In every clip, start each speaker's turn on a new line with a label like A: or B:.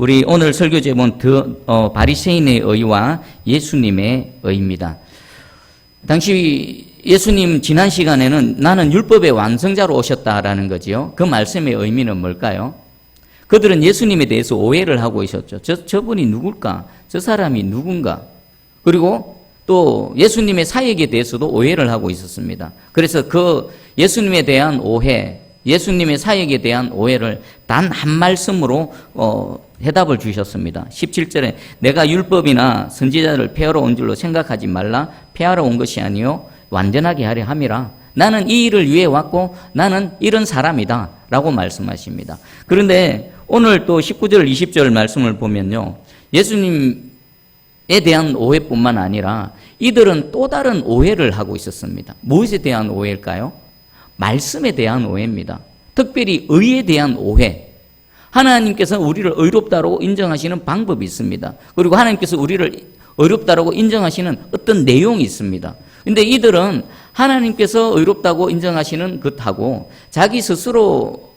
A: 우리 오늘 설교 제목은 바리새인의 의와 예수님의 의입니다. 당시 예수님 지난 시간에는 나는 율법의 완성자로 오셨다라는 거지요. 그 말씀의 의미는 뭘까요? 그들은 예수님에 대해서 오해를 하고 있었죠. 저분이 누굴까? 저 사람이 누군가? 그리고 또 예수님의 사역에 대해서도 오해를 하고 있었습니다. 그래서 그 예수님에 대한 오해, 예수님의 사역에 대한 오해를 단 한 말씀으로 해답을 주셨습니다. 17절에 내가 율법이나 선지자를 폐하러 온 줄로 생각하지 말라. 폐하러 온 것이 아니요 완전하게 하려 함이라. 나는 이 일을 위해 왔고 나는 이런 사람이다 라고 말씀하십니다. 그런데 오늘 또 19절 20절 말씀을 보면요, 예수님에 대한 오해뿐만 아니라 이들은 또 다른 오해를 하고 있었습니다. 무엇에 대한 오해일까요? 말씀에 대한 오해입니다. 특별히 의에 대한 오해. 하나님께서 우리를 의롭다고 인정하시는 방법이 있습니다. 그리고 하나님께서 우리를 의롭다고 인정하시는 어떤 내용이 있습니다. 근데 이들은 하나님께서 의롭다고 인정하시는 것하고 자기 스스로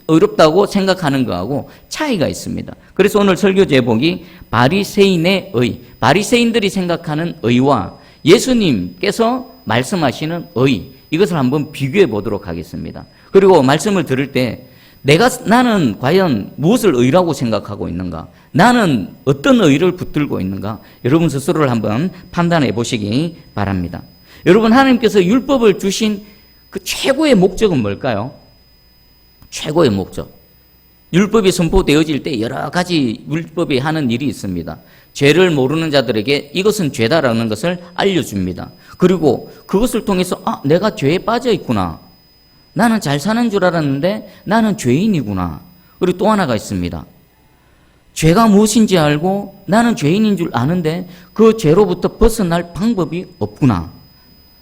A: 의롭다고 생각하는 것하고 차이가 있습니다. 그래서 오늘 설교 제목이 바리새인의 의, 바리새인들이 생각하는 의와 예수님께서 말씀하시는 의, 이것을 한번 비교해 보도록 하겠습니다. 그리고 말씀을 들을 때 나는 과연 무엇을 의라고 생각하고 있는가? 나는 어떤 의를 붙들고 있는가? 여러분 스스로를 한번 판단해 보시기 바랍니다. 여러분, 하나님께서 율법을 주신 그 최고의 목적은 뭘까요? 최고의 목적. 율법이 선포되어질 때 여러 가지 율법이 하는 일이 있습니다. 죄를 모르는 자들에게 이것은 죄다라는 것을 알려줍니다. 그리고 그것을 통해서 내가 죄에 빠져 있구나. 나는 잘 사는 줄 알았는데 나는 죄인이구나. 그리고 또 하나가 있습니다. 죄가 무엇인지 알고 나는 죄인인 줄 아는데 그 죄로부터 벗어날 방법이 없구나.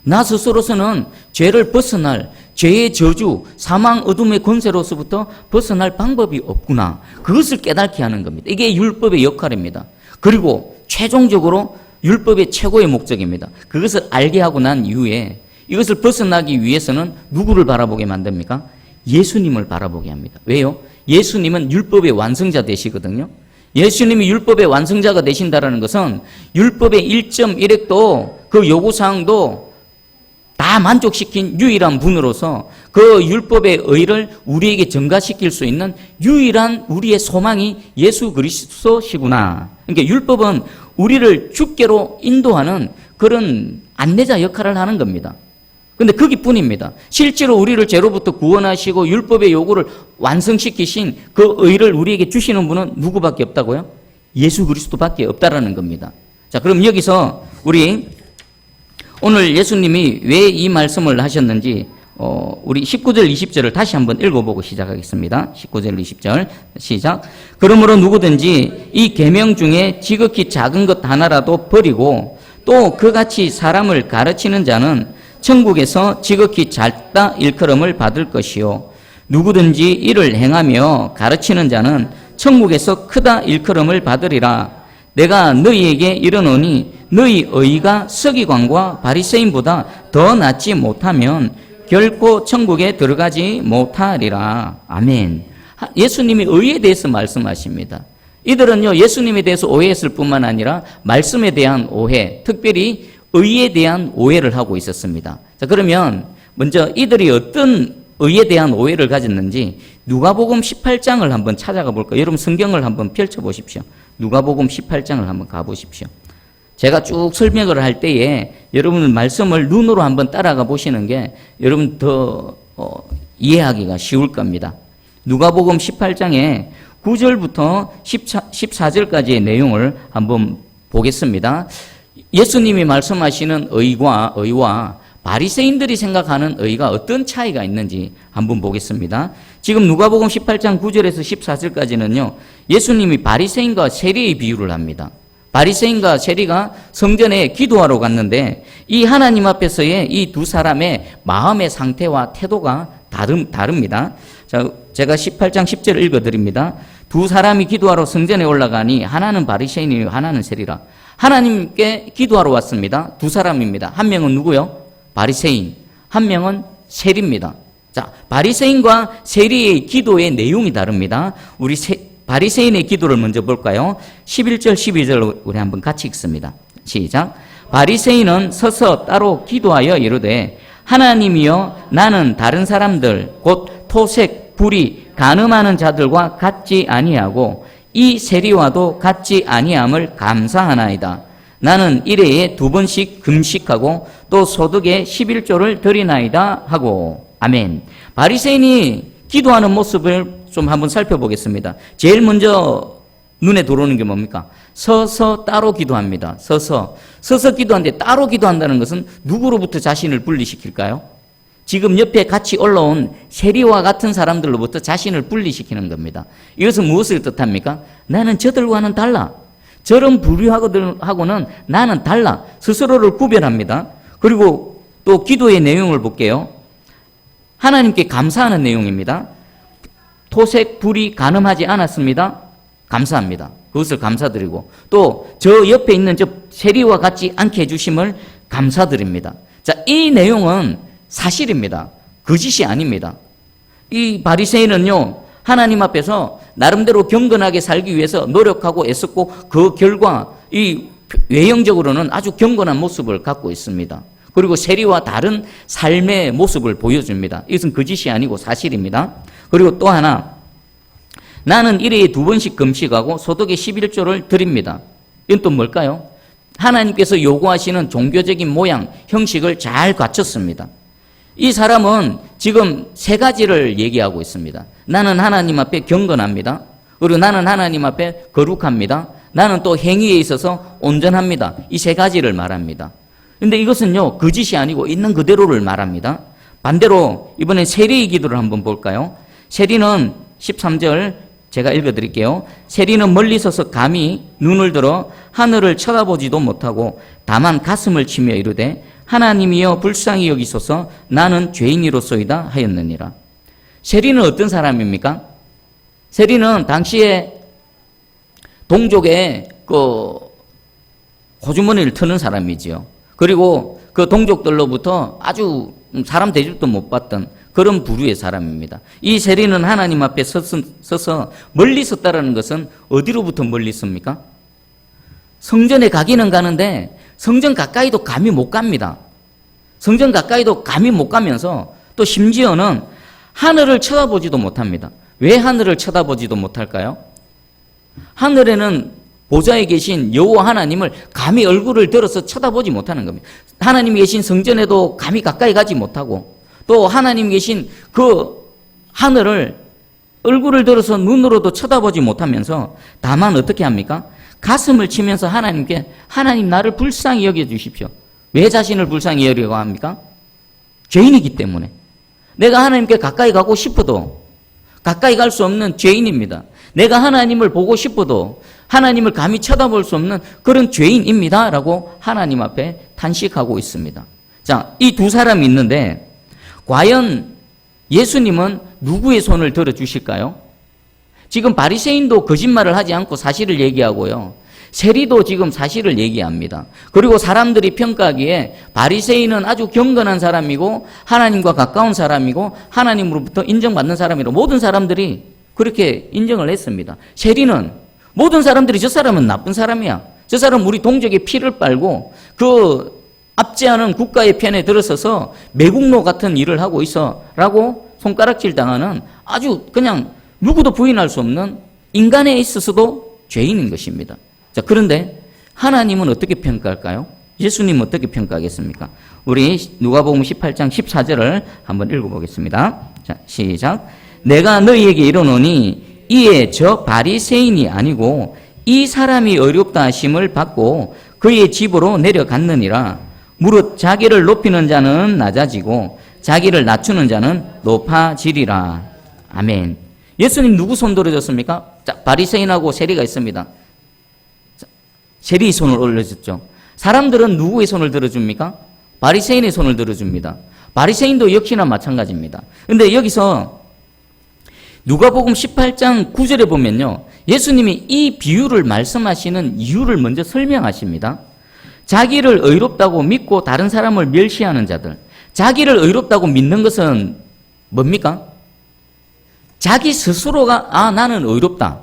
A: 나 스스로서는 죄를 벗어날, 죄의 저주, 사망 어둠의 권세로서부터 벗어날 방법이 없구나. 그것을 깨닫게 하는 겁니다. 이게 율법의 역할입니다. 그리고 최종적으로 율법의 최고의 목적입니다. 그것을 알게 하고 난 이후에 이것을 벗어나기 위해서는 누구를 바라보게 만듭니까? 예수님을 바라보게 합니다. 왜요? 예수님은 율법의 완성자 되시거든요. 예수님이 율법의 완성자가 되신다는 것은 율법의 1.1획도 그 요구사항도 다 만족시킨 유일한 분으로서 그 율법의 의를 우리에게 전가시킬 수 있는 유일한 우리의 소망이 예수 그리스도시구나. 그러니까 율법은 우리를 주께로 인도하는 그런 안내자 역할을 하는 겁니다. 근데 거기뿐입니다. 실제로 우리를 죄로부터 구원하시고 율법의 요구를 완성시키신 그 의를 우리에게 주시는 분은 누구밖에 없다고요? 예수 그리스도밖에 없다라는 겁니다. 자, 그럼 여기서 우리 오늘 예수님이 왜 이 말씀을 하셨는지 우리 19절 20절을 다시 한번 읽어보고 시작하겠습니다. 19절 20절 시작. 그러므로 누구든지 이 계명 중에 지극히 작은 것 하나라도 버리고 또 그같이 사람을 가르치는 자는 천국에서 지극히 작다 일컬음을 받을 것이요 누구든지 이를 행하며 가르치는 자는 천국에서 크다 일컬음을 받으리라. 내가 너희에게 이르노니 너희 의가 서기관과 바리새인보다 더 낫지 못하면 결코 천국에 들어가지 못하리라. 아멘. 예수님이 의에 대해서 말씀하십니다. 이들은요, 예수님에 대해서 오해했을 뿐만 아니라 말씀에 대한 오해, 특별히 의에 대한 오해를 하고 있었습니다. 자, 그러면 먼저 이들이 어떤 의에 대한 오해를 가졌는지 누가복음 18장을 한번 찾아가 볼까요? 여러분 성경을 한번 펼쳐 보십시오. 누가복음 18장을 한번 가 보십시오. 제가 쭉 설명을 할 때에 여러분 말씀을 눈으로 한번 따라가 보시는 게 여러분 더 이해하기가 쉬울 겁니다. 누가복음 18장에 9절부터 14절까지의 내용을 한번 보겠습니다. 예수님이 말씀하시는 의와 바리새인들이 생각하는 의가 어떤 차이가 있는지 한번 보겠습니다. 지금 누가복음 18장 9절에서 14절까지는요. 예수님이 바리새인과 세리의 비유를 합니다. 바리새인과 세리가 성전에 기도하러 갔는데 이 하나님 앞에서의 이 두 사람의 마음의 상태와 태도가 다릅니다. 자, 제가 18장 10절 읽어드립니다. 두 사람이 기도하러 성전에 올라가니 하나는 바리새인이요 하나는 세리라. 하나님께 기도하러 왔습니다. 두 사람입니다. 한 명은 누구요? 바리새인. 한 명은 세리입니다. 자, 바리새인과 세리의 기도의 내용이 다릅니다. 우리 바리새인의 기도를 먼저 볼까요? 11절 12절 우리 한번 같이 읽습니다. 시작. 바리새인은 서서 따로 기도하여 이르되 하나님이여 나는 다른 사람들 곧 토색, 불의, 간음하는 자들과 같지 아니하고 이 세리와도 같지 아니함을 감사하나이다. 나는 일회에 2번씩 금식하고 또 소득의 11조를 드리나이다 하고. 아멘. 바리새인이 기도하는 모습을 좀 한번 살펴보겠습니다. 제일 먼저 눈에 들어오는 게 뭡니까? 서서 따로 기도합니다. 서서 기도하는데 따로 기도한다는 것은 누구로부터 자신을 분리시킬까요? 지금 옆에 같이 올라온 세리와 같은 사람들로부터 자신을 분리시키는 겁니다. 이것은 무엇을 뜻합니까? 나는 저들과는 달라. 저런 불의하고는 나는 달라. 스스로를 구별합니다. 그리고 또 기도의 내용을 볼게요. 하나님께 감사하는 내용입니다. 토색, 불의, 간음하지 않았습니다. 감사합니다. 그것을 감사드리고 또 저 옆에 있는 저 세리와 같지 않게 해주심을 감사드립니다. 자, 이 내용은 사실입니다. 거짓이 아닙니다. 이 바리새인은요, 하나님 앞에서 나름대로 경건하게 살기 위해서 노력하고 애썼고 그 결과 이 외형적으로는 아주 경건한 모습을 갖고 있습니다. 그리고 세리와 다른 삶의 모습을 보여줍니다. 이것은 거짓이 아니고 사실입니다. 그리고 또 하나, 나는 일회에 2번씩 금식하고 소득의 11조를 드립니다. 이건 또 뭘까요? 하나님께서 요구하시는 종교적인 모양, 형식을 잘 갖췄습니다. 이 사람은 지금 3가지를 얘기하고 있습니다. 나는 하나님 앞에 경건합니다. 그리고 나는 하나님 앞에 거룩합니다. 나는 또 행위에 있어서 온전합니다. 이 3가지를 말합니다. 근데 이것은요, 거짓이 아니고 있는 그대로를 말합니다. 반대로 이번에 세리의 기도를 한번 볼까요? 세리는 13절 제가 읽어드릴게요. 세리는 멀리 서서 감히 눈을 들어 하늘을 쳐다보지도 못하고 다만 가슴을 치며 이르되 하나님이여 불쌍히 여기소서 나는 죄인이로소이다 하였느니라. 세리는 어떤 사람입니까? 세리는 당시에 동족의 그 호주머니를 트는 사람이지요. 그리고 그 동족들로부터 아주 사람 대접도 못 받던 그런 부류의 사람입니다. 이 세리는 하나님 앞에 서서 멀리 섰다라는 것은 어디로부터 멀리 섭니까? 성전에 가기는 가는데 성전 가까이도 감히 못 갑니다. 성전 가까이도 감히 못 가면서 또 심지어는 하늘을 쳐다보지도 못합니다. 왜 하늘을 쳐다보지도 못할까요? 하늘에는 보좌에 계신 여호와 하나님을 감히 얼굴을 들어서 쳐다보지 못하는 겁니다. 하나님이 계신 성전에도 감히 가까이 가지 못하고 또 하나님 계신 그 하늘을 얼굴을 들어서 눈으로도 쳐다보지 못하면서 다만 어떻게 합니까? 가슴을 치면서 하나님께 하나님 나를 불쌍히 여겨주십시오. 왜 자신을 불쌍히 여기려고 합니까? 죄인이기 때문에. 내가 하나님께 가까이 가고 싶어도 가까이 갈 수 없는 죄인입니다. 내가 하나님을 보고 싶어도 하나님을 감히 쳐다볼 수 없는 그런 죄인입니다. 라고 하나님 앞에 탄식하고 있습니다. 자, 이 2사람이 있는데 과연 예수님은 누구의 손을 들어주실까요? 지금 바리새인도 거짓말을 하지 않고 사실을 얘기하고요. 세리도 지금 사실을 얘기합니다. 그리고 사람들이 평가하기에 바리새인은 아주 경건한 사람이고 하나님과 가까운 사람이고 하나님으로부터 인정받는 사람이라 모든 사람들이 그렇게 인정을 했습니다. 세리는 모든 사람들이 저 사람은 나쁜 사람이야. 저 사람은 우리 동족의 피를 빨고 그 압제하는 국가의 편에 들어서서 매국노 같은 일을 하고 있어 라고 손가락질 당하는 아주 그냥 누구도 부인할 수 없는 인간에 있어서도 죄인인 것입니다. 자, 그런데 하나님은 어떻게 평가할까요? 예수님은 어떻게 평가하겠습니까? 우리 누가복음 18장 14절을 한번 읽어보겠습니다. 자, 시작. 내가 너희에게 이르노니 이에 저 바리새인이 아니고 이 사람이 어렵다 하심을 받고 그의 집으로 내려갔느니라. 무릇 자기를 높이는 자는 낮아지고 자기를 낮추는 자는 높아지리라. 아멘. 예수님 누구 손 들어줬습니까? 자, 바리새인하고 세리가 있습니다. 세리의 손을 올려줬죠. 사람들은 누구의 손을 들어줍니까? 바리새인의 손을 들어줍니다. 바리새인도 역시나 마찬가지입니다. 그런데 여기서 누가복음 18장 9절에 보면요, 예수님이 이 비유를 말씀하시는 이유를 먼저 설명하십니다. 자기를 의롭다고 믿고 다른 사람을 멸시하는 자들, 자기를 의롭다고 믿는 것은 뭡니까? 자기 스스로가 나는 의롭다,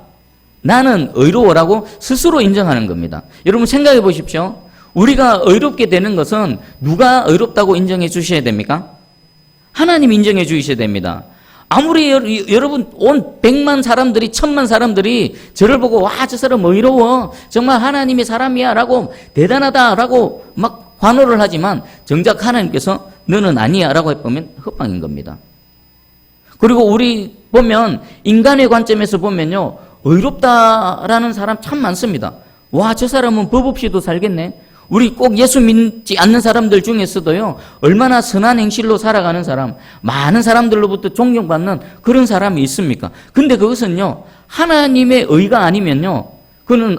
A: 나는 의로워라고 스스로 인정하는 겁니다. 여러분 생각해 보십시오. 우리가 의롭게 되는 것은 누가 의롭다고 인정해 주셔야 됩니까? 하나님 인정해 주셔야 됩니다. 아무리 여러분 온 100만 사람들이 1000만 사람들이 저를 보고 와, 저 사람 의로워, 정말 하나님의 사람이야 라고, 대단하다 라고 막 환호를 하지만 정작 하나님께서 너는 아니야 라고 해보면 헛방인 겁니다. 그리고 우리 보면 인간의 관점에서 보면요, 의롭다라는 사람 참 많습니다. 와, 저 사람은 법 없이도 살겠네. 우리 꼭 예수 믿지 않는 사람들 중에서도요, 얼마나 선한 행실로 살아가는 사람, 많은 사람들로부터 존경받는 그런 사람이 있습니까? 근데 그것은요, 하나님의 의가 아니면요, 그는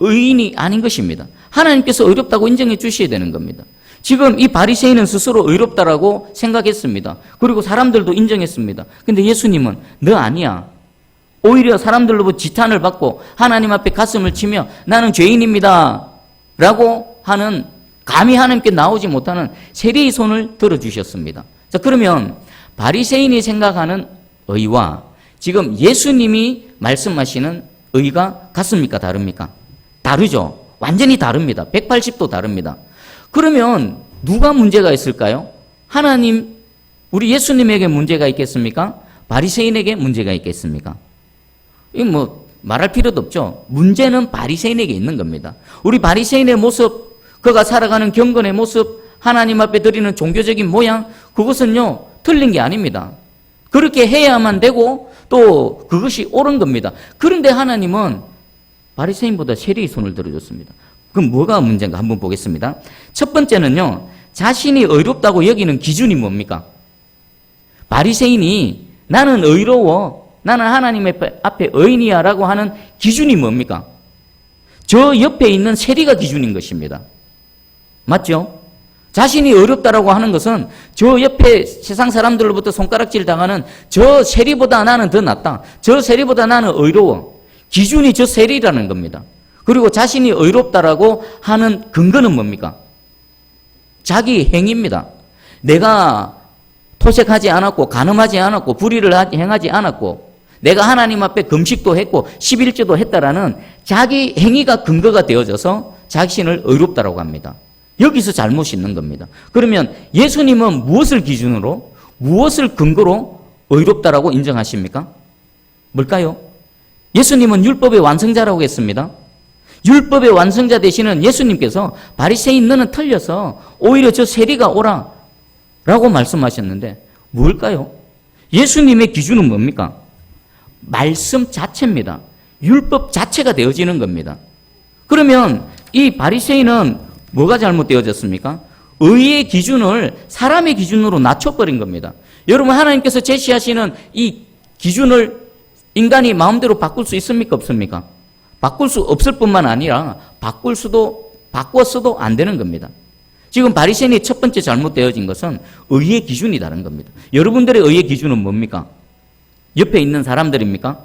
A: 의인이 아닌 것입니다. 하나님께서 의롭다고 인정해 주셔야 되는 겁니다. 지금 이 바리새인은 스스로 의롭다라고 생각했습니다. 그리고 사람들도 인정했습니다. 근데 예수님은 너 아니야. 오히려 사람들로부터 지탄을 받고 하나님 앞에 가슴을 치며 나는 죄인입니다 라고 하는, 감히 하나님께 나오지 못하는 세리의 손을 들어주셨습니다. 자, 그러면 바리새인이 생각하는 의와 지금 예수님이 말씀하시는 의가 같습니까? 다릅니까? 다르죠. 완전히 다릅니다. 180도 다릅니다. 그러면 누가 문제가 있을까요? 하나님, 우리 예수님에게 문제가 있겠습니까? 바리새인에게 문제가 있겠습니까? 이 뭐 말할 필요도 없죠. 문제는 바리새인에게 있는 겁니다. 우리 바리새인의 모습, 그가 살아가는 경건의 모습, 하나님 앞에 드리는 종교적인 모양, 그것은요 틀린 게 아닙니다. 그렇게 해야만 되고 또 그것이 옳은 겁니다. 그런데 하나님은 바리새인보다 세리의 손을 들어줬습니다. 그럼 뭐가 문제인가 한번 보겠습니다. 첫 번째는요, 자신이 의롭다고 여기는 기준이 뭡니까? 바리새인이 나는 의로워, 나는 하나님 앞에 의인이야 라고 하는 기준이 뭡니까? 저 옆에 있는 세리가 기준인 것입니다. 맞죠? 자신이 의롭다라고 하는 것은 저 옆에 세상 사람들로부터 손가락질 당하는 저 세리보다 나는 더 낫다, 저 세리보다 나는 의로워, 기준이 저 세리라는 겁니다. 그리고 자신이 의롭다라고 하는 근거는 뭡니까? 자기 행위입니다. 내가 토색하지 않았고 간음하지 않았고 불의를 행하지 않았고 내가 하나님 앞에 금식도 했고 11조도 했다라는 자기 행위가 근거가 되어져서 자신을 의롭다라고 합니다. 여기서 잘못이 있는 겁니다. 그러면 예수님은 무엇을 기준으로, 무엇을 근거로 의롭다라고 인정하십니까? 뭘까요? 예수님은 율법의 완성자라고 했습니다. 율법의 완성자 되시는 예수님께서 바리새인 너는 틀려서 오히려 저 세리가 오라 라고 말씀하셨는데 뭘까요? 예수님의 기준은 뭡니까? 말씀 자체입니다. 율법 자체가 되어지는 겁니다. 그러면 이 바리새인은 뭐가 잘못되어졌습니까? 의의 기준을 사람의 기준으로 낮춰버린 겁니다. 여러분, 하나님께서 제시하시는 이 기준을 인간이 마음대로 바꿀 수 있습니까? 없습니까? 바꿀 수 없을 뿐만 아니라 바꿨어도 안 되는 겁니다. 지금 바리새인의 첫 번째 잘못되어진 것은 의의 기준이 다른 겁니다. 여러분들의 의의 기준은 뭡니까? 옆에 있는 사람들입니까?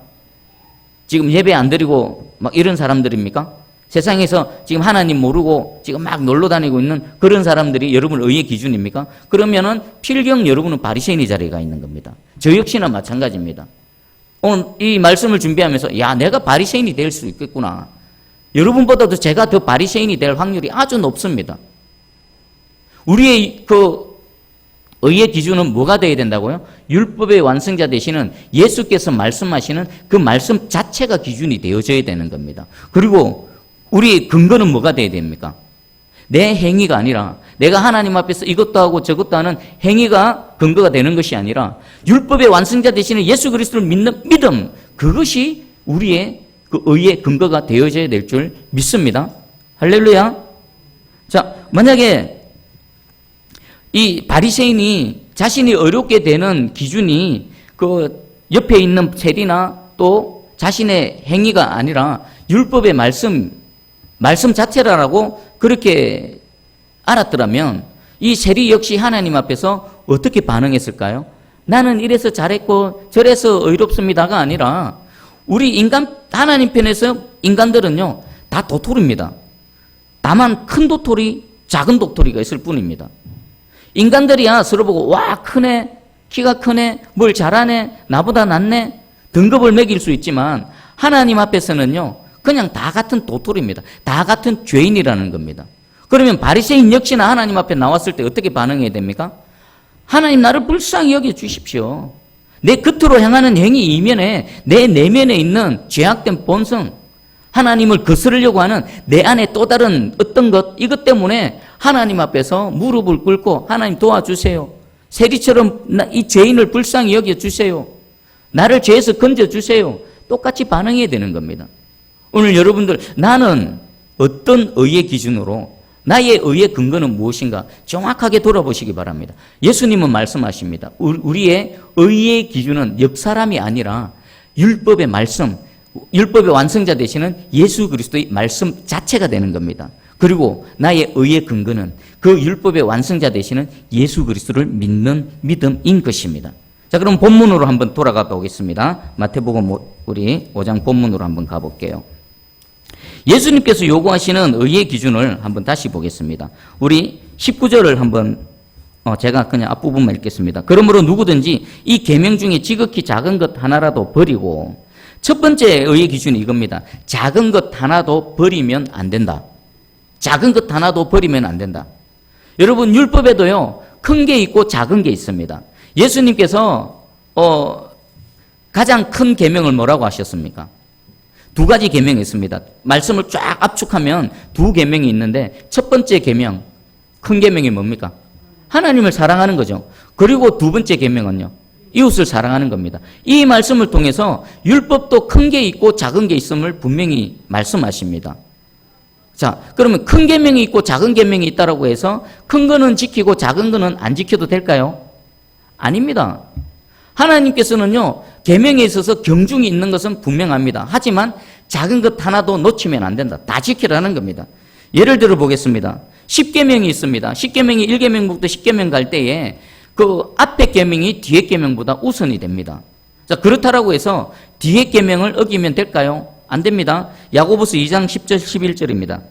A: 지금 예배 안 드리고 막 이런 사람들입니까? 세상에서 지금 하나님 모르고 지금 막 놀러 다니고 있는 그런 사람들이 여러분 의의 기준입니까? 그러면은 필경 여러분은 바리새인의 자리에 가 있는 겁니다. 저 역시나 마찬가지입니다. 오늘 이 말씀을 준비하면서 야, 내가 바리새인이 될 수 있겠구나. 여러분보다도 제가 더 바리새인이 될 확률이 아주 높습니다. 우리의 그 의의 기준은 뭐가 되어야 된다고요? 율법의 완성자 되시는 예수께서 말씀하시는 그 말씀 자체가 기준이 되어져야 되는 겁니다. 그리고 우리의 근거는 뭐가 되어야 됩니까? 내 행위가 아니라 내가 하나님 앞에서 이것도 하고 저것도 하는 행위가 근거가 되는 것이 아니라 율법의 완성자 되시는 예수 그리스도를 믿는 믿음, 그것이 우리의 그 의의 근거가 되어져야 될 줄 믿습니다. 할렐루야. 자, 만약에 이 바리새인이 자신이 의롭게 되는 기준이 그 옆에 있는 세리나 또 자신의 행위가 아니라 율법의 말씀 자체라고 그렇게 알았더라면 이 세리 역시 하나님 앞에서 어떻게 반응했을까요? 나는 이래서 잘했고 저래서 의롭습니다가 아니라 우리 하나님 편에서 인간들은요 다 도토리입니다. 다만 큰 도토리, 작은 도토리가 있을 뿐입니다. 인간들이야 서로 보고 와, 크네, 키가 크네, 뭘 잘하네, 나보다 낫네 등급을 매길 수 있지만 하나님 앞에서는요, 그냥 다 같은 도토리입니다. 다 같은 죄인이라는 겁니다. 그러면 바리새인 역시나 하나님 앞에 나왔을 때 어떻게 반응해야 됩니까? 하나님 나를 불쌍히 여겨 주십시오. 내 겉으로 향하는 행위 이면에 내 내면에 있는 죄악된 본성, 하나님을 거스르려고 하는 내 안에 또 다른 어떤 것, 이것 때문에 하나님 앞에서 무릎을 꿇고 하나님 도와주세요. 세리처럼 이 죄인을 불쌍히 여겨주세요. 나를 죄에서 건져주세요. 똑같이 반응해야 되는 겁니다. 오늘 여러분들, 나는 어떤 의의 기준으로, 나의 의의 근거는 무엇인가 정확하게 돌아보시기 바랍니다. 예수님은 말씀하십니다. 우리의 의의 기준은 옆 사람이 아니라 율법의 말씀, 율법의 완성자 되시는 예수 그리스도의 말씀 자체가 되는 겁니다. 그리고 나의 의의 근거는 그 율법의 완성자 되시는 예수 그리스도를 믿는 믿음인 것입니다. 자, 그럼 본문으로 한번 돌아가 보겠습니다. 마태복음 우리 5장 본문으로 한번 가볼게요. 예수님께서 요구하시는 의의 기준을 한번 다시 보겠습니다. 우리 19절을 한번 제가 그냥 앞부분만 읽겠습니다. 그러므로 누구든지 이 계명 중에 지극히 작은 것 하나라도 버리고, 첫 번째 의의 기준이 이겁니다. 작은 것 하나도 버리면 안 된다. 작은 것 하나도 버리면 안 된다. 여러분, 율법에도요, 큰 게 있고 작은 게 있습니다. 예수님께서 가장 큰 계명을 뭐라고 하셨습니까? 두 가지 계명이 있습니다. 말씀을 쫙 압축하면 두 계명이 있는데, 첫 번째 계명, 큰 계명이 뭡니까? 하나님을 사랑하는 거죠. 그리고 두 번째 계명은요, 이웃을 사랑하는 겁니다. 이 말씀을 통해서 율법도 큰 게 있고 작은 게 있음을 분명히 말씀하십니다. 자, 그러면 큰 계명이 있고 작은 계명이 있다라고 해서 큰 거는 지키고 작은 거는 안 지켜도 될까요? 아닙니다. 하나님께서는요, 계명에 있어서 경중이 있는 것은 분명합니다. 하지만 작은 것 하나도 놓치면 안 된다. 다 지키라는 겁니다. 예를 들어 보겠습니다. 10계명이 있습니다. 10계명이 1계명부터 10계명 갈 때에 그 앞에 계명이 뒤에 계명보다 우선이 됩니다. 자, 그렇다라고 해서 뒤에 계명을 어기면 될까요? 안 됩니다. 야고보서 2장 10절 11절입니다.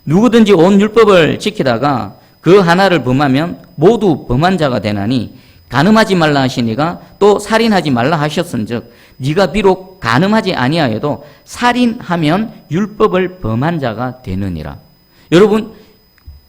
A: 누구든지 온 율법을 지키다가 그 하나를 범하면 모두 범한 자가 되나니, 간음하지 말라 하시니가 또 살인하지 말라 하셨은즉 네가 비록 간음하지 아니하여도 살인하면 율법을 범한 자가 되느니라. 여러분,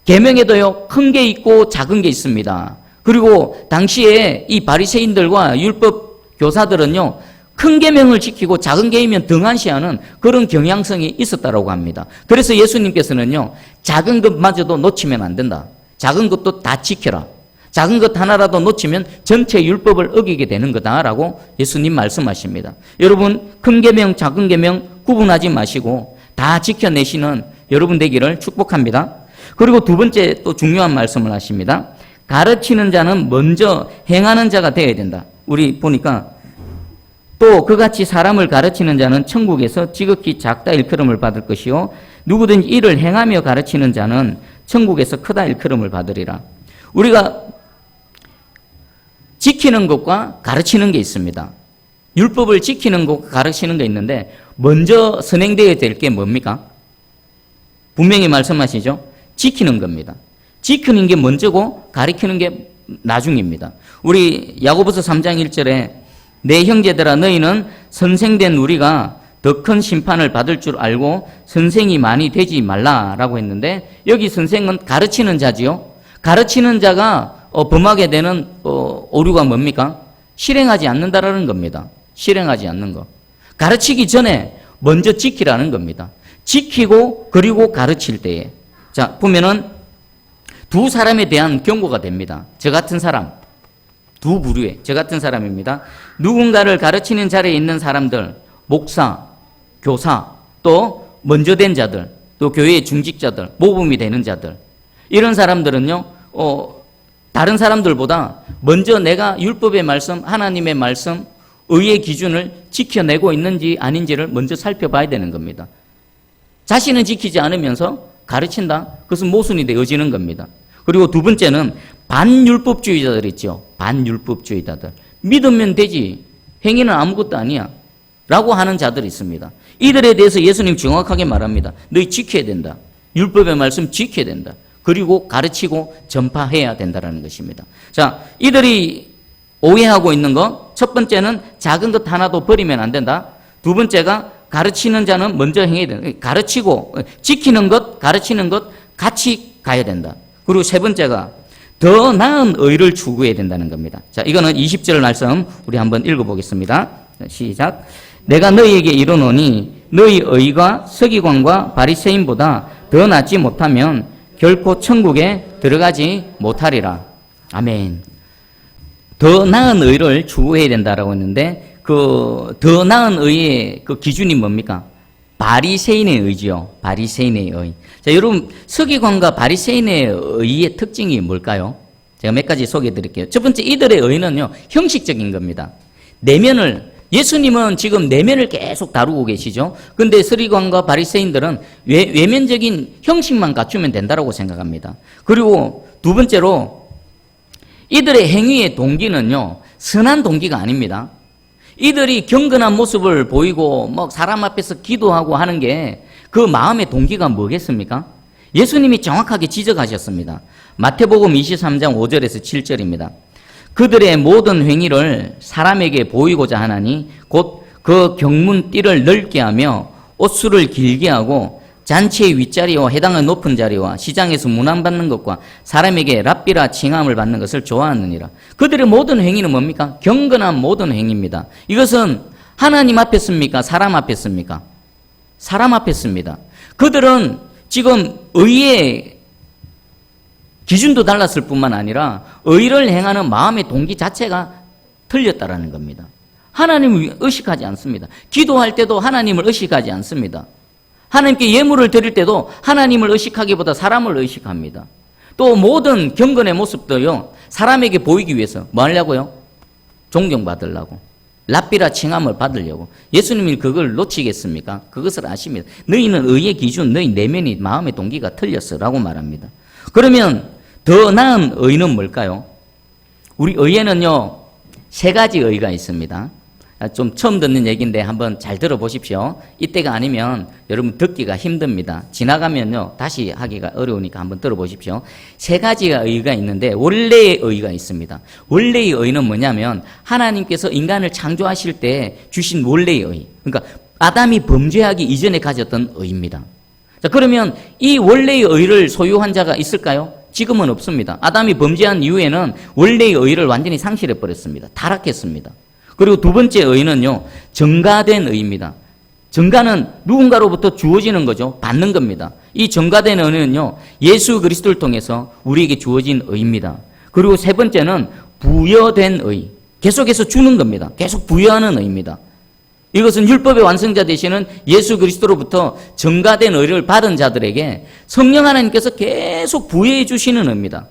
A: 계명에도요, 큰 게 있고 작은 게 있습니다. 그리고 당시에 이 바리새인들과 율법 교사들은요, 큰 계명을 지키고 작은 계명은 등한시하는 그런 경향성이 있었다고 합니다. 그래서 예수님께서는요, 작은 것마저도 놓치면 안 된다. 작은 것도 다 지켜라. 작은 것 하나라도 놓치면 전체 율법을 어기게 되는 거다라고 예수님 말씀하십니다. 여러분, 큰 계명, 작은 계명 구분하지 마시고 다 지켜내시는 여러분 되기를 축복합니다. 그리고 두 번째 또 중요한 말씀을 하십니다. 가르치는 자는 먼저 행하는 자가 되어야 된다. 우리 보니까 또 그같이 사람을 가르치는 자는 천국에서 지극히 작다 일컬음을 받을 것이요 누구든지 이를 행하며 가르치는 자는 천국에서 크다 일컬음을 받으리라. 우리가 지키는 것과 가르치는 게 있습니다. 율법을 지키는 것과 가르치는 게 있는데, 먼저 선행되어야 될 게 뭡니까? 분명히 말씀하시죠? 지키는 겁니다. 지키는 게 먼저고 가르치는 게 나중입니다. 우리 야고보서 3장 1절에 내 형제들아 너희는 선생된 우리가 더 큰 심판을 받을 줄 알고 선생이 많이 되지 말라라고 했는데, 여기 선생은 가르치는 자지요. 가르치는 자가 범하게 되는 오류가 뭡니까? 실행하지 않는다라는 겁니다. 실행하지 않는 거. 가르치기 전에 먼저 지키라는 겁니다. 지키고 그리고 가르칠 때에, 자, 보면은 두 사람에 대한 경고가 됩니다. 저 같은 사람, 두 부류의 저 같은 사람입니다. 누군가를 가르치는 자리에 있는 사람들, 목사, 교사, 또 먼저 된 자들, 또 교회의 중직자들, 모범이 되는 자들, 이런 사람들은요, 다른 사람들보다 먼저 내가 율법의 말씀, 하나님의 말씀, 의의 기준을 지켜내고 있는지 아닌지를 먼저 살펴봐야 되는 겁니다. 자신은 지키지 않으면서 가르친다? 그것은 모순이 되어지는 겁니다. 그리고 두 번째는 반율법주의자들 있죠. 반율법주의자들. 믿으면 되지, 행위는 아무것도 아니야 라고 하는 자들이 있습니다. 이들에 대해서 예수님 정확하게 말합니다. 너희 지켜야 된다. 율법의 말씀 지켜야 된다. 그리고 가르치고 전파해야 된다는 것입니다. 자, 이들이 오해하고 있는 것, 첫 번째는 작은 것 하나도 버리면 안 된다. 두 번째가 가르치는 자는 먼저 행해야 된다. 가르치고 지키는 것, 가르치는 것 같이 가야 된다. 그리고 세 번째가 더 나은 의를 추구해야 된다는 겁니다. 자, 이거는 20절 말씀 우리 한번 읽어보겠습니다. 자, 시작. 내가 너희에게 이르노니 너희 의가 서기관과 바리새인보다 더 낫지 못하면 결코 천국에 들어가지 못하리라. 아멘. 더 나은 의를 추구해야 된다라고 했는데 그 더 나은 의의 그 기준이 뭡니까? 바리새인의 의지요. 바리새인의 의. 자, 여러분 서기관과 바리새인의 의의 특징이 뭘까요? 제가 몇 가지 소개해 드릴게요. 첫 번째, 이들의 의는요, 형식적인 겁니다. 내면을, 예수님은 지금 내면을 계속 다루고 계시죠. 근데 서기관과 바리새인들은 외면적인 형식만 갖추면 된다고 생각합니다. 그리고 두 번째로 이들의 행위의 동기는요, 선한 동기가 아닙니다. 이들이 경건한 모습을 보이고 뭐 사람 앞에서 기도하고 하는 게 그 마음의 동기가 뭐겠습니까? 예수님이 정확하게 지적하셨습니다. 마태복음 23장 5절에서 7절입니다. 그들의 모든 행위를 사람에게 보이고자 하나니 곧 그 경문띠를 넓게 하며 옷수를 길게 하고 잔치의 윗자리와 해당의 높은 자리와 시장에서 문안받는 것과 사람에게 랍비라 칭함을 받는 것을 좋아하느니라. 그들의 모든 행위는 뭡니까? 경건한 모든 행위입니다. 이것은 하나님 앞에 씁니까? 사람 앞에 씁니까? 사람 앞에 씁니다. 그들은 지금 의의 기준도 달랐을 뿐만 아니라 의를 행하는 마음의 동기 자체가 틀렸다라는 겁니다. 하나님을 의식하지 않습니다. 기도할 때도 하나님을 의식하지 않습니다. 하나님께 예물을 드릴 때도 하나님을 의식하기보다 사람을 의식합니다. 또 모든 경건의 모습도요, 사람에게 보이기 위해서 뭐 하려고요? 존경받으려고. 랍비라 칭함을 받으려고. 예수님이 그걸 놓치겠습니까? 그것을 아십니다. 너희는 의의 기준, 너희 내면이 마음의 동기가 틀렸어라고 말합니다. 그러면 더 나은 의는 뭘까요? 우리 의에는요, 세 가지 의가 있습니다. 좀 처음 듣는 얘기인데 한번 잘 들어보십시오. 이때가 아니면 여러분 듣기가 힘듭니다. 지나가면요 다시 하기가 어려우니까 한번 들어보십시오. 세 가지의 의가 있는데 원래의 의가 있습니다. 원래의 의는 뭐냐면 하나님께서 인간을 창조하실 때 주신 원래의 의, 그러니까 아담이 범죄하기 이전에 가졌던 의입니다. 자, 그러면 이 원래의 의를 소유한 자가 있을까요? 지금은 없습니다. 아담이 범죄한 이후에는 원래의 의를 완전히 상실해 버렸습니다. 타락했습니다. 그리고 두 번째 의는요, 정가된 의입니다. 정가는 누군가로부터 주어지는 거죠. 받는 겁니다. 이 정가된 의는요, 예수 그리스도를 통해서 우리에게 주어진 의입니다. 그리고 세 번째는 부여된 의. 계속해서 주는 겁니다. 계속 부여하는 의입니다. 이것은 율법의 완성자 되시는 예수 그리스도로부터 정가된 의를 받은 자들에게 성령 하나님께서 계속 부여해 주시는 의입니다.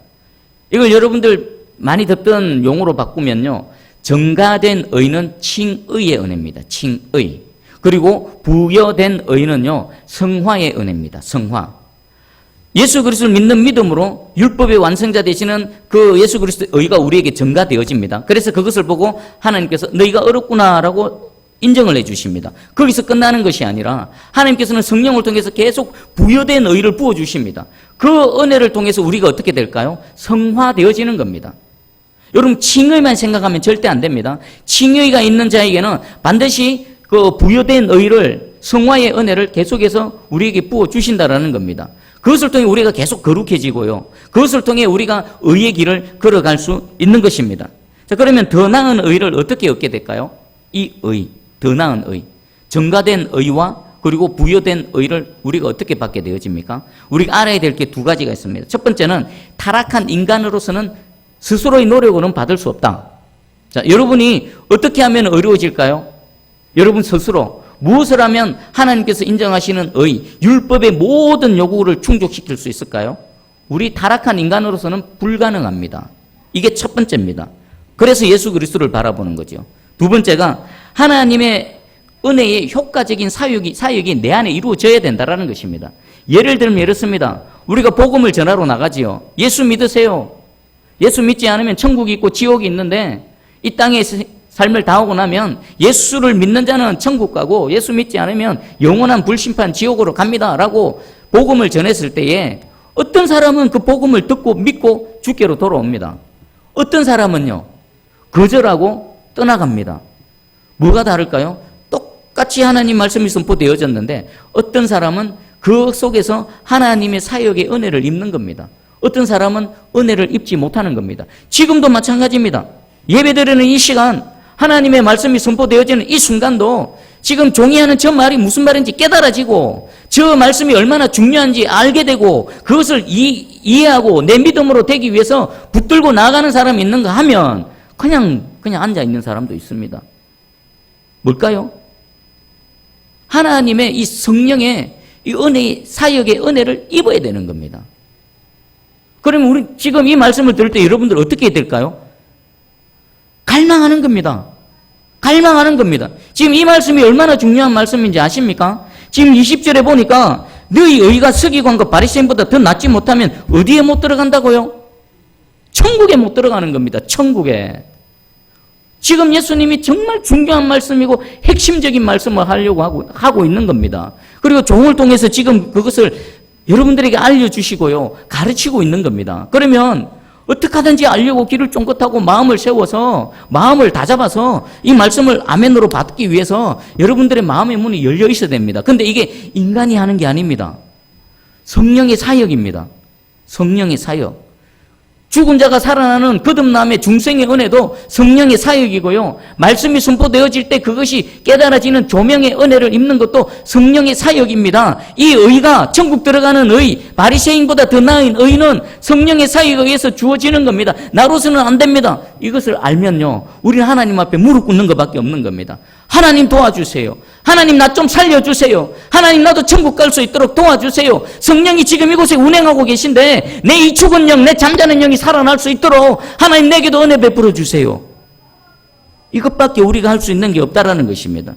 A: 이걸 여러분들 많이 듣던 용어로 바꾸면요, 정가된 의는 칭의의 은혜입니다. 칭의. 그리고 부여된 의는요, 성화의 은혜입니다. 성화. 예수 그리스도를 믿는 믿음으로 율법의 완성자 되시는 그 예수 그리스도의 의가 우리에게 정가되어집니다. 그래서 그것을 보고 하나님께서 너희가 어렵구나라고 인정을 해 주십니다. 거기서 끝나는 것이 아니라 하나님께서는 성령을 통해서 계속 부여된 의를 부어 주십니다. 그 은혜를 통해서 우리가 어떻게 될까요? 성화되어지는 겁니다. 여러분, 칭의만 생각하면 절대 안 됩니다. 칭의가 있는 자에게는 반드시 그 부여된 의를, 성화의 은혜를 계속해서 우리에게 부어 주신다라는 겁니다. 그것을 통해 우리가 계속 거룩해지고요, 그것을 통해 우리가 의의 길을 걸어갈 수 있는 것입니다. 자, 그러면 더 나은 의를 어떻게 얻게 될까요? 이 의, 더 나은 의, 정가된 의와 그리고 부여된 의를 우리가 어떻게 받게 되어집니까? 우리가 알아야 될 게 두 가지가 있습니다. 첫 번째는 타락한 인간으로서는 스스로의 노력으로는 받을 수 없다. 자, 여러분이 어떻게 하면 의로워질까요? 여러분 스스로 무엇을 하면 하나님께서 인정하시는 의, 율법의 모든 요구를 충족시킬 수 있을까요? 우리 타락한 인간으로서는 불가능합니다. 이게 첫 번째입니다. 그래서 예수 그리스도를 바라보는 거죠. 두 번째가 하나님의 은혜의 효과적인 사역이 내 안에 이루어져야 된다는 것입니다. 예를 들면 이렇습니다. 우리가 복음을 전하러 나가지요. 예수 믿으세요. 예수 믿지 않으면 천국이 있고 지옥이 있는데 이 땅에 삶을 다하고 나면 예수를 믿는 자는 천국 가고 예수 믿지 않으면 영원한 불심판 지옥으로 갑니다 라고 복음을 전했을 때에 어떤 사람은 그 복음을 듣고 믿고 주께로 돌아옵니다. 어떤 사람은요, 거절하고 떠나갑니다. 뭐가 다를까요? 똑같이 하나님 말씀이 선포되어졌는데 어떤 사람은 그 속에서 하나님의 사역의 은혜를 입는 겁니다. 어떤 사람은 은혜를 입지 못하는 겁니다. 지금도 마찬가지입니다. 예배드리는 이 시간 하나님의 말씀이 선포되어지는 이 순간도 지금 종이하는 저 말이 무슨 말인지 깨달아지고 저 말씀이 얼마나 중요한지 알게 되고 그것을 이해하고 내 믿음으로 되기 위해서 붙들고 나가는 사람이 있는가 하면 그냥 앉아있는 사람도 있습니다. 뭘까요? 하나님의 이 성령의 이 은혜의 사역의 은혜를 입어야 되는 겁니다. 그러면 우리 지금 이 말씀을 들을 때 여러분들 어떻게 해야 될까요? 갈망하는 겁니다. 갈망하는 겁니다. 지금 이 말씀이 얼마나 중요한 말씀인지 아십니까? 지금 20절에 보니까 너희 의가 서기관과 바리새인보다 더 낫지 못하면 어디에 못 들어간다고요? 천국에 못 들어가는 겁니다. 천국에. 지금 예수님이 정말 중요한 말씀이고 핵심적인 말씀을 하려고 하고 있는 겁니다. 그리고 종을 통해서 지금 그것을 여러분들에게 알려주시고요. 가르치고 있는 겁니다. 그러면 어떻게 하든지 알려고 길을 쫑긋하고 마음을 세워서 마음을 다잡아서 이 말씀을 아멘으로 받기 위해서 여러분들의 마음의 문이 열려 있어야 됩니다. 그런데 이게 인간이 하는 게 아닙니다. 성령의 사역입니다. 성령의 사역. 죽은 자가 살아나는 거듭남의 중생의 은혜도 성령의 사역이고요. 말씀이 선포되어질 때 그것이 깨달아지는 조명의 은혜를 입는 것도 성령의 사역입니다. 이 의가 천국 들어가는 의, 바리새인보다 더 나은 의는 성령의 사역에 의해서 주어지는 겁니다. 나로서는 안 됩니다. 이것을 알면요, 우리는 하나님 앞에 무릎 꿇는 것밖에 없는 겁니다. 하나님 도와주세요. 하나님 나 좀 살려주세요. 하나님 나도 천국 갈 수 있도록 도와주세요. 성령이 지금 이곳에 운행하고 계신데 내 이 죽은 영, 내 잠자는 영이 살아날 수 있도록 하나님 내게도 은혜 베풀어 주세요. 이것밖에 우리가 할 수 있는 게 없다라는 것입니다.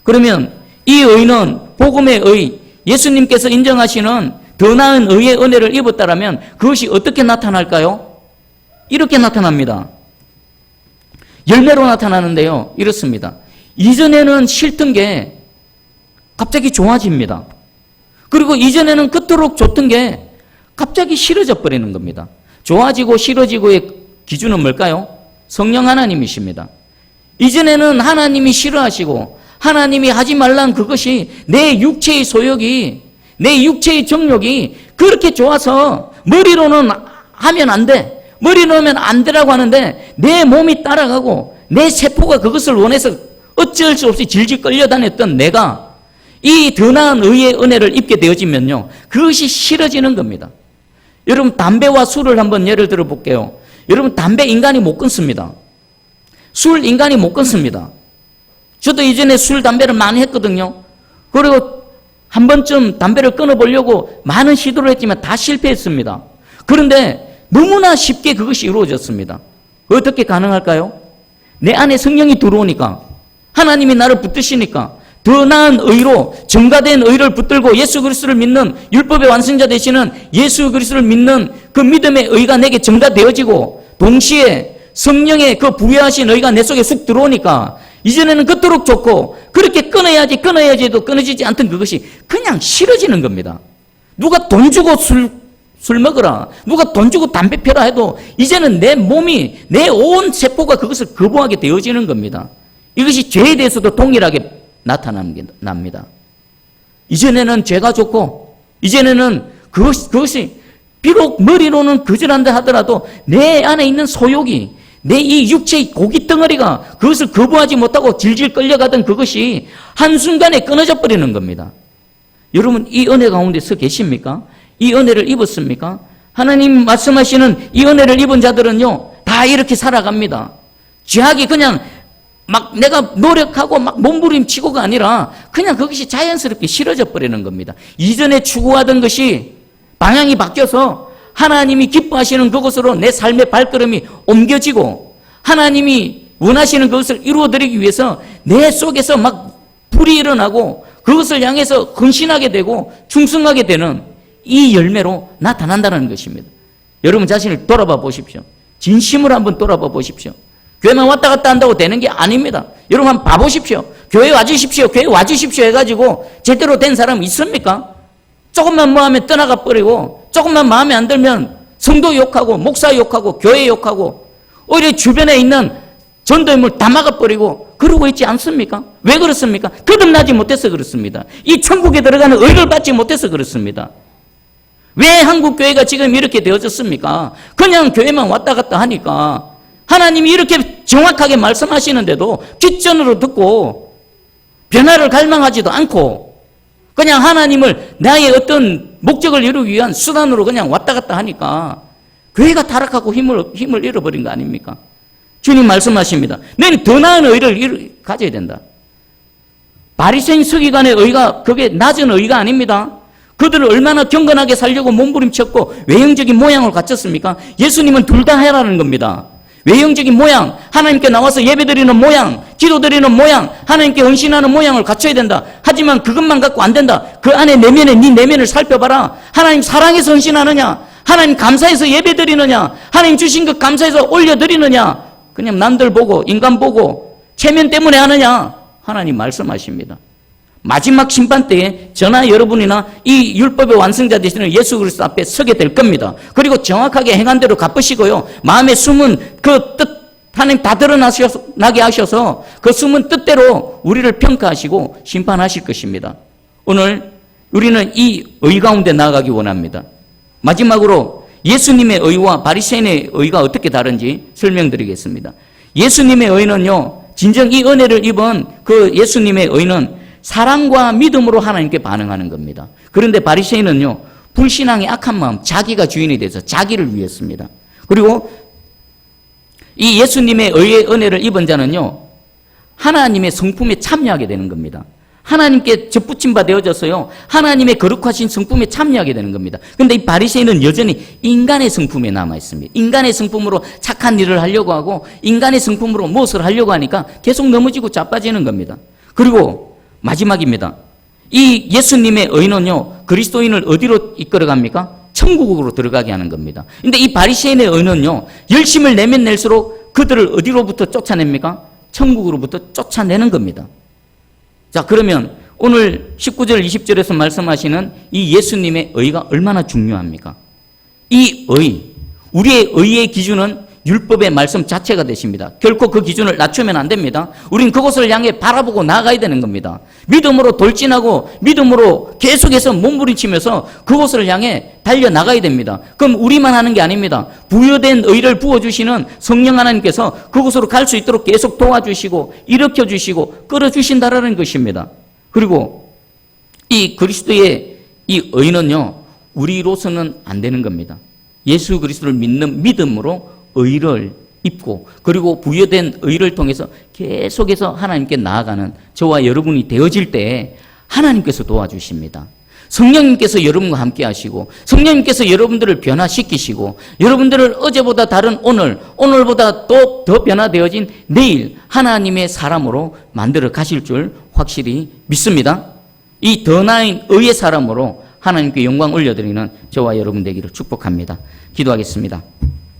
A: 그러면 이 의는 복음의 의, 예수님께서 인정하시는 더 나은 의의 은혜를 입었다라면 그것이 어떻게 나타날까요? 이렇게 나타납니다. 열매로 나타나는데요. 이렇습니다. 이전에는 싫던 게 갑자기 좋아집니다. 그리고 이전에는 그토록 좋던 게 갑자기 싫어져 버리는 겁니다. 좋아지고 싫어지고의 기준은 뭘까요? 성령 하나님이십니다. 이전에는 하나님이 싫어하시고 하나님이 하지 말란 그것이 내 육체의 소욕이, 내 육체의 정욕이 그렇게 좋아서 머리로는 하면 안 돼, 머리로 하면 안 되라고 하는데 내 몸이 따라가고 내 세포가 그것을 원해서 어쩔 수 없이 질질 끌려다녔던 내가 이 더 나은 의의 은혜를 입게 되어지면요, 그것이 싫어지는 겁니다. 여러분, 담배와 술을 한번 예를 들어 볼게요. 여러분, 담배 인간이 못 끊습니다. 술 인간이 못 끊습니다. 저도 이전에 술, 담배를 많이 했거든요. 그리고 한 번쯤 담배를 끊어보려고 많은 시도를 했지만 다 실패했습니다. 그런데 너무나 쉽게 그것이 이루어졌습니다. 어떻게 가능할까요? 내 안에 성령이 들어오니까, 하나님이 나를 붙드시니까 더 나은 의로, 증가된 의를 붙들고 예수 그리스도를 믿는, 율법의 완성자 되시는 예수 그리스도를 믿는 그 믿음의 의가 내게 증가되어지고 동시에 성령의 그 부여하신 의가 내 속에 쑥 들어오니까 이전에는 그토록 좋고 그렇게 끊어야지 해도 끊어지지 않던 그것이 그냥 싫어지는 겁니다. 누가 돈 주고 술 먹으라, 누가 돈 주고 담배 펴라 해도 이제는 내 몸이, 내 온 세포가 그것을 거부하게 되어지는 겁니다. 이것이 죄에 대해서도 동일하게 나타납니다. 이전에는 죄가 좋고 이전에는 그것이 비록 머리로는 거절한다 하더라도 내 안에 있는 소욕이, 내 이 육체의 고기 덩어리가 그것을 거부하지 못하고 질질 끌려가던 그것이 한순간에 끊어져 버리는 겁니다. 여러분, 이 은혜 가운데 서 계십니까? 이 은혜를 입었습니까? 하나님 말씀하시는 이 은혜를 입은 자들은요, 다 이렇게 살아갑니다. 죄악이 그냥 막 내가 노력하고 막 몸부림치고가 아니라 그냥 그것이 자연스럽게 싫어져 버리는 겁니다. 이전에 추구하던 것이 방향이 바뀌어서 하나님이 기뻐하시는 그곳으로 내 삶의 발걸음이 옮겨지고 하나님이 원하시는 그것을 이루어드리기 위해서 내 속에서 막 불이 일어나고 그것을 향해서 헌신하게 되고 충성하게 되는 이 열매로 나타난다는 것입니다. 여러분 자신을 돌아봐 보십시오. 진심으로 한번 돌아봐 보십시오. 교회만 왔다 갔다 한다고 되는 게 아닙니다. 여러분 한번 봐보십시오. 교회 와주십시오. 교회 와주십시오 해가지고 제대로 된 사람 있습니까? 조금만 뭐 하면 떠나가 버리고 조금만 마음에 안 들면 성도 욕하고 목사 욕하고 교회 욕하고 오히려 주변에 있는 전도인물 다 막아버리고 그러고 있지 않습니까? 왜 그렇습니까? 거듭나지 못해서 그렇습니다. 이 천국에 들어가는 의를 받지 못해서 그렇습니다. 왜 한국 교회가 지금 이렇게 되어졌습니까? 그냥 교회만 왔다 갔다 하니까 하나님이 이렇게 정확하게 말씀하시는데도 귓전으로 듣고 변화를 갈망하지도 않고 그냥 하나님을 나의 어떤 목적을 이루기 위한 수단으로 그냥 왔다 갔다 하니까 교회가 타락하고 힘을 잃어버린 거 아닙니까? 주님 말씀하십니다. 너는 더 나은 의를 가져야 된다. 바리새인 서기관의 의가 그게 낮은 의가 아닙니다. 그들을 얼마나 경건하게 살려고 몸부림쳤고 외형적인 모양을 갖췄습니까? 예수님은 둘 다 해라는 겁니다. 외형적인 모양, 하나님께 나와서 예배드리는 모양, 기도드리는 모양, 하나님께 헌신하는 모양을 갖춰야 된다. 하지만 그것만 갖고 안 된다. 그 안에 내면에 네 내면을 살펴봐라. 하나님 사랑해서 헌신하느냐? 하나님 감사해서 예배드리느냐? 하나님 주신 것 감사해서 올려드리느냐? 그냥 남들 보고 인간 보고 체면 때문에 하느냐? 하나님 말씀하십니다. 마지막 심판 때에 저나 여러분이나 이 율법의 완성자 되시는 예수 그리스도 앞에 서게 될 겁니다. 그리고 정확하게 행한 대로 갚으시고요. 마음에 숨은 그 뜻 하나님 다 드러나게 하셔서 그 숨은 뜻대로 우리를 평가하시고 심판하실 것입니다. 오늘 우리는 이 의 가운데 나아가기 원합니다. 마지막으로 예수님의 의와 바리새인의 의가 어떻게 다른지 설명드리겠습니다. 예수님의 의는요, 진정 이 은혜를 입은 그 예수님의 의는 사랑과 믿음으로 하나님께 반응하는 겁니다. 그런데 바리새인은요, 불신앙의 악한 마음, 자기가 주인이 돼서 자기를 위했습니다. 그리고 이 예수님의 의의 은혜를 입은 자는요, 하나님의 성품에 참여하게 되는 겁니다. 하나님께 접붙임 바 되어져서요, 하나님의 거룩하신 성품에 참여하게 되는 겁니다. 그런데 이 바리새인은 여전히 인간의 성품에 남아 있습니다. 인간의 성품으로 착한 일을 하려고 하고 인간의 성품으로 무엇을 하려고 하니까 계속 넘어지고 자빠지는 겁니다. 그리고 마지막입니다. 이 예수님의 의는요, 그리스도인을 어디로 이끌어갑니까? 천국으로 들어가게 하는 겁니다. 근데 이 바리새인의 의는요, 열심을 내면 낼수록 그들을 어디로부터 쫓아냅니까? 천국으로부터 쫓아내는 겁니다. 자, 그러면 오늘 19절 20절에서 말씀하시는 이 예수님의 의가 얼마나 중요합니까? 이 의, 우리의 의의 기준은 율법의 말씀 자체가 되십니다. 결코 그 기준을 낮추면 안 됩니다. 우린 그곳을 향해 바라보고 나아가야 되는 겁니다. 믿음으로 돌진하고 믿음으로 계속해서 몸부림치면서 그곳을 향해 달려나가야 됩니다. 그럼 우리만 하는 게 아닙니다. 부여된 의를 부어주시는 성령 하나님께서 그곳으로 갈 수 있도록 계속 도와주시고 일으켜주시고 끌어주신다라는 것입니다. 그리고 이 그리스도의 이 의는요, 우리로서는 안 되는 겁니다. 예수 그리스도를 믿는 믿음으로 의를 입고 그리고 부여된 의를 통해서 계속해서 하나님께 나아가는 저와 여러분이 되어질 때 하나님께서 도와주십니다. 성령님께서 여러분과 함께 하시고 성령님께서 여러분들을 변화시키시고 여러분들을 어제보다 다른 오늘보다 또 더 변화되어진 내일 하나님의 사람으로 만들어 가실 줄 확실히 믿습니다. 이 더 나은 의의 사람으로 하나님께 영광 올려드리는 저와 여러분 되기를 축복합니다. 기도하겠습니다.